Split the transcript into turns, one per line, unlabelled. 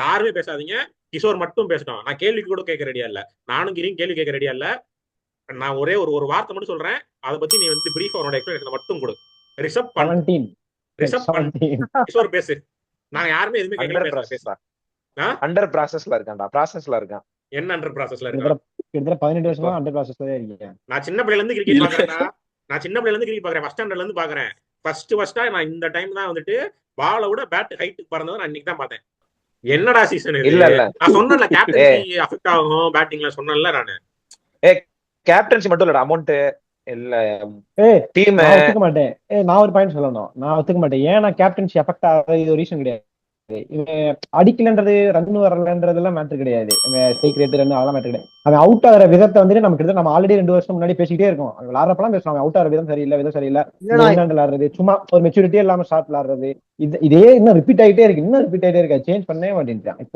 யாருமே பேசாதீங்க, கிஷோர் மட்டும் பேசட்டும். நான் கேள்வி கூட கேட்க ரெடியா இல்ல, நானும் கிரியும் கேள்வி கேட்க ரெடியா இல்ல. நான் ஒரே ஒரு ஒரு வார்த்தை மட்டும் சொல்றேன், அதை பத்தி நீ வந்து பிரீஃப் அவனோட எக்ஸ்பிளேஷன் மட்டும் கொடு. ரிசப் பண்ட்
17
ரிசப் பண்ட்
17
கிஷோர் பேசு. நான் யாருமே எதுவுமே கேட்கல,
அண்டர்
பேச பேசு.
ப்ராசஸ் அண்டர் ப்ராசஸ்ல இருக்கான்டா, ப்ராசஸ்ல இருக்கான்.
என்ன அண்டர் ப்ராசஸ்ல இருக்கான்?
கிட்டத்தட்ட 18 வருஷமா அண்டர் ப்ராசஸ்ல இருக்கேன்.
நான் சின்ன பிள்ளைல இருந்து கிரிக்கெட் பாக்குறேன்டா. நான் சின்ன பிள்ளைல இருந்து கிரிக்கெட் பாக்குறேன், ஃபர்ஸ்ட் ஸ்டாண்டர்ட்ல இருந்து பாக்குறேன். ஃபர்ஸ்டா நான் இந்த டைம் தான் வந்துட்டு பாலை விட பேட் ஹைட்டுக்கு பறந்ததை நான் இன்னைக்கு தான் பார்த்தேன். என்னடா சீசன் இது?
இல்ல இல்ல
நான் சொன்னேன்ல கேப்டன்சி அஃபெக்ட் ஆகும் பேட்டிங்ல, சொன்னேன்ல நானு.
கேப்டன்சி மட்டும் இல்லடா, அமௌண்ட் இல்ல டீம்.
நான் ஒத்துக்க மாட்டேன். நான் ஒரு பாயிண்ட் சொல்லணும், நான் ஒத்துக்க மாட்டேன். ஏன்னா கேப்டன்சி அஃபெக்ட் ஆகாத இது ஒரு ரீசன் கிடையாது. இவன் அடிக்கலன்றது, ரன் வரலன்றதெல்லாம் மேட்டர் கிடையாது. ஸ்ட்ரைக் ரேட் ரன் அதெல்லாம் மேட்டர் கிடையாது. அவன் அவுட் ஆகிற விதத்தை வந்துட்டு நமக்கு நம்ம ஆல்ரெடி 2 வருஷம் முன்னாடி பேசிக்கிட்டே இருக்கோம். விளாட்றப்பெல்லாம் பேசுவாங்க அவுட் ஆகிற விதம் சரியில்லை, விதம் சரியில்லை, விளாடுறது சும்மா ஒரு மெச்சூரிட்டியே இல்லாம ஷார்ட் விளாடுறது. இதே இன்னும் ரிப்பீட் ஆகிட்டே இருக்கு, இன்னும் ரிப்பீட் ஆகிட்டே இருக்கா, சேஞ்ச் பண்ணவே மாட்டேன்ட்டான். இப்போ